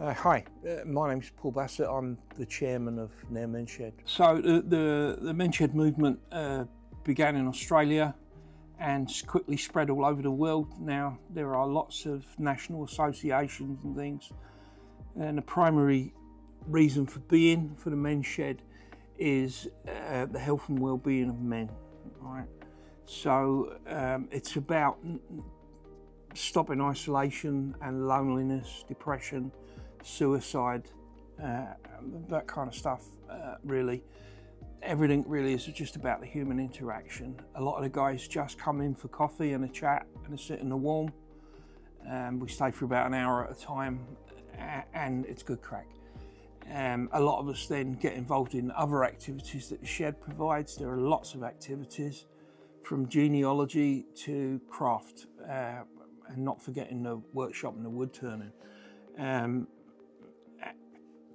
Hi, my name's Paul Bassett. I'm the chairman of Nairn Shed. So the men's shed movement began in Australia and quickly spread all over the world. Now there are lots of national associations and things, and the primary reason for being for the men's shed is the health and well-being of men. Right. So it's about stopping isolation and loneliness, depression, suicide, that kind of stuff. Really, everything really is just about the human interaction. A lot of the guys just come in for coffee and a chat and a sit in the warm. We stay for about an hour at a time, and it's good crack. A lot of us then get involved in other activities that the shed provides. There are lots of activities, from genealogy to craft, and not forgetting the workshop and the wood turning.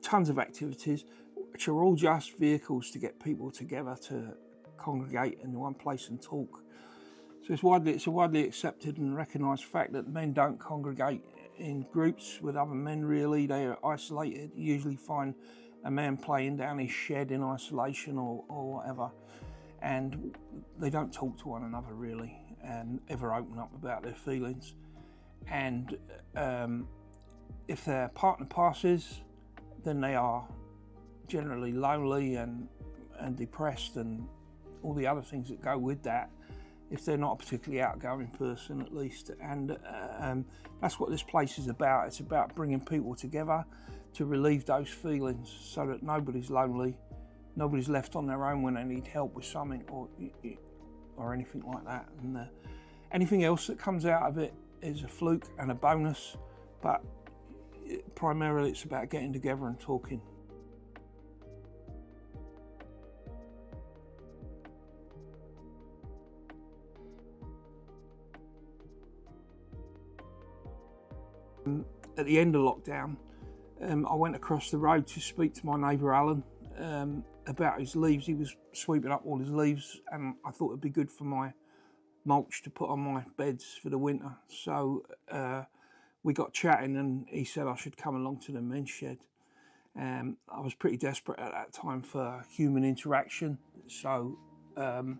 Tons of activities, which are all just vehicles to get people together to congregate in one place and talk. So it's a widely accepted and recognised fact that men don't congregate in groups with other men. Really, they are isolated. You usually find a man playing down his shed in isolation or whatever, and they don't talk to one another really and ever open up about their feelings. And if their partner passes, then they are generally lonely and depressed and all the other things that go with that, if they're not a particularly outgoing person at least. And that's what this place is about. It's about bringing people together to relieve those feelings so that nobody's lonely, nobody's left on their own when they need help with something or anything like that. And anything else that comes out of it is a fluke and a bonus, but primarily it's about getting together and talking. At the end of lockdown, I went across the road to speak to my neighbour Alan about his leaves. He was sweeping up all his leaves, and I thought it'd be good for my mulch to put on my beds for the winter. So we got chatting and he said I should come along to the men's shed. I was pretty desperate at that time for human interaction, so I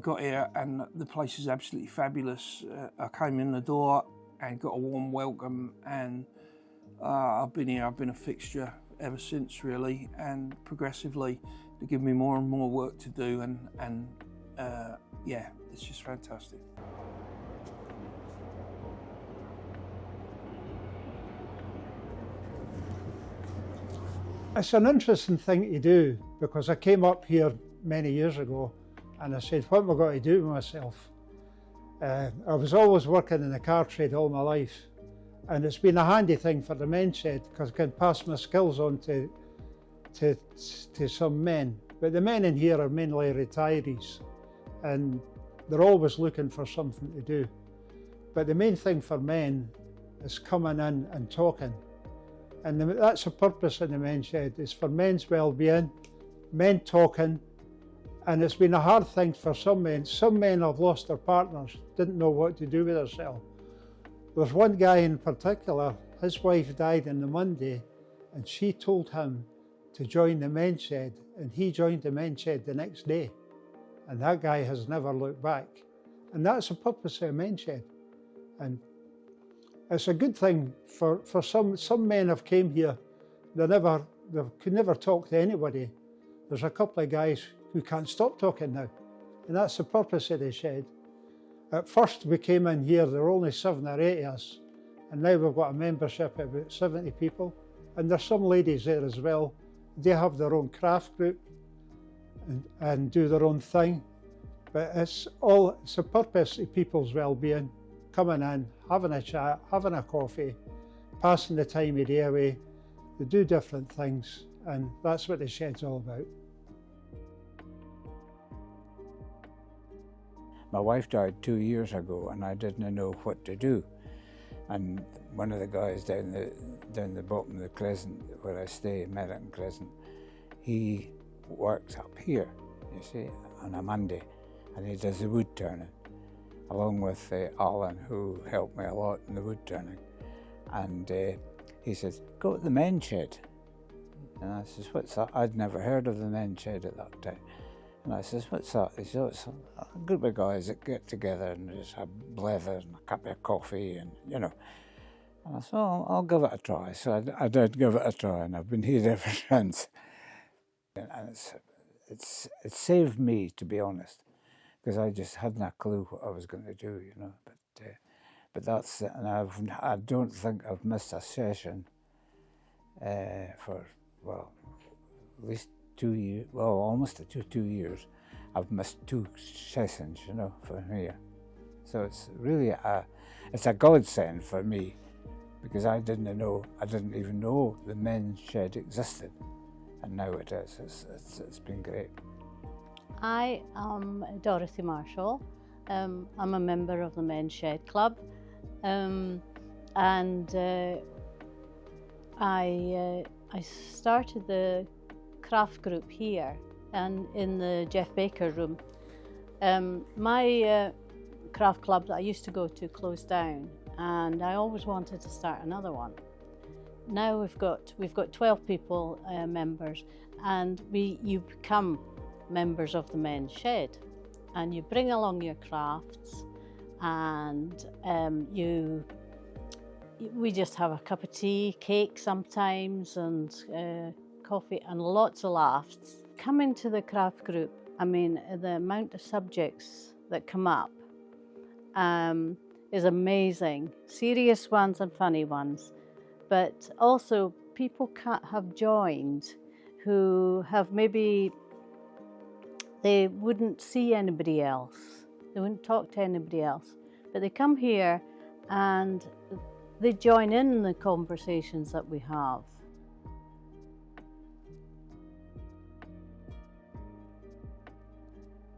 got here and the place is absolutely fabulous. I came in the door and got a warm welcome, and I've been here, I've been a fixture ever since really, and progressively they give me more and more work to do, and yeah, it's just fantastic. It's an interesting thing to do, because I came up here many years ago and I said, what am I going to do with myself? I was always working in the car trade all my life, and it's been a handy thing for the men's shed because I can pass my skills on to some men. But the men in here are mainly retirees, and they're always looking for something to do. But the main thing for men is coming in and talking. And that's the purpose of the men's shed, is for men's well-being, men talking. And it's been a hard thing for some men. Some men have lost their partners, didn't know what to do with themselves. There's one guy in particular, his wife died on the Monday, and she told him to join the men's shed, and he joined the men's shed the next day. And that guy has never looked back. And that's the purpose of a men's shed. And it's a good thing for some men have came here, they could never talk to anybody. There's a couple of guys who can't stop talking now, and that's the purpose of the shed. At first we came in here, there were only 7 or 8 of us, and now we've got a membership of about 70 people, and there's some ladies there as well. They have their own craft group and do their own thing, but it's the purpose of people's well-being, coming in, having a chat, having a coffee, passing the time of day away. They do different things, and that's what the shed's all about. My wife died 2 years ago, and I didn't know what to do. And one of the guys down the bottom of the Crescent, where I stay, Merriton Crescent, he works up here, you see, on a Monday, and he does the wood turning, along with Alan, who helped me a lot in the wood turning. And he says, go to the men's shed. And I says, what's that? I'd never heard of the men's shed at that time. And I says, what's that? He says, oh, it's a group of guys that get together and just have blether and a cup of coffee and, you know. And I said, oh, I'll give it a try. So I did give it a try, and I've been here ever since. And it's saved me, to be honest, because I just hadn't a clue what I was going to do, you know. But that's, and I don't think I've missed a session for, well, at least 2 years, well, almost 2 years. I've missed 2 sessions, you know, from here. So it's really it's a godsend for me, because I didn't even know the men's shed existed, and now it is. It's been great. I am Dorothy Marshall. I'm a member of the Men's Shed Club, and I started the craft group here and in the Jeff Baker room. My craft club that I used to go to closed down, and I always wanted to start another one. Now we've got 12 people members, and you become members of the Men's Shed, and you bring along your crafts, and we just have a cup of tea, cake sometimes, and coffee, and lots of laughs. Coming to the craft group, I mean, the amount of subjects that come up is amazing. Serious ones and funny ones, but also people have joined who have maybe, they wouldn't see anybody else, they wouldn't talk to anybody else, but they come here and they join in the conversations that we have.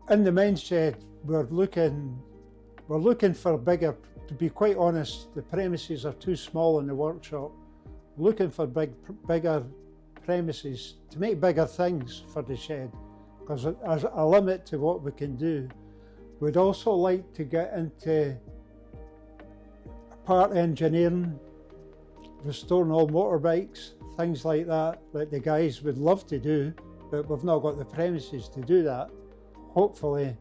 In the men's shed, we're looking for bigger, to be quite honest, the premises are too small in the workshop. Looking for bigger premises to make bigger things for the shed, because there's a limit to what we can do. We'd also like to get into part engineering, restoring all motorbikes, things like that the guys would love to do, but we've not got the premises to do that. Hopefully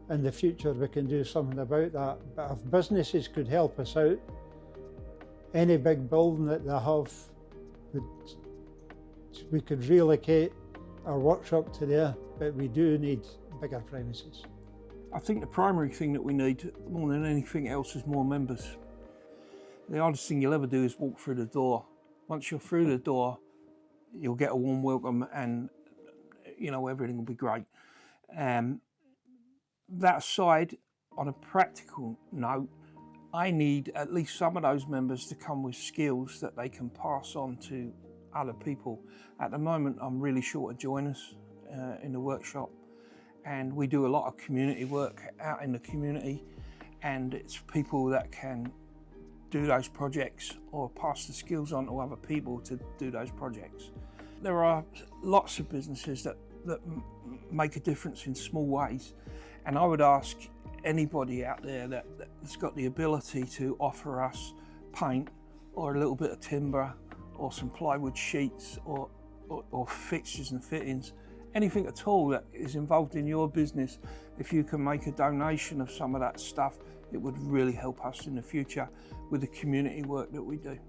in the future we can do something about that. But if businesses could help us out, any big building that they have, we could relocate our workshop to there, but we do need bigger premises. I think the primary thing that we need more than anything else is more members. The hardest thing you'll ever do is walk through the door. Once you're through the door, you'll get a warm welcome, and you know, everything will be great. That aside, on a practical note, I need at least some of those members to come with skills that they can pass on to other people. At the moment, I'm really short of joiners in the workshop, and we do a lot of community work out in the community, and it's people that can do those projects or pass the skills on to other people to do those projects. There are lots of businesses that make a difference in small ways, and I would ask anybody out there that's got the ability to offer us paint or a little bit of timber or some plywood sheets or fixtures and fittings, anything at all that is involved in your business, if you can make a donation of some of that stuff, it would really help us in the future with the community work that we do.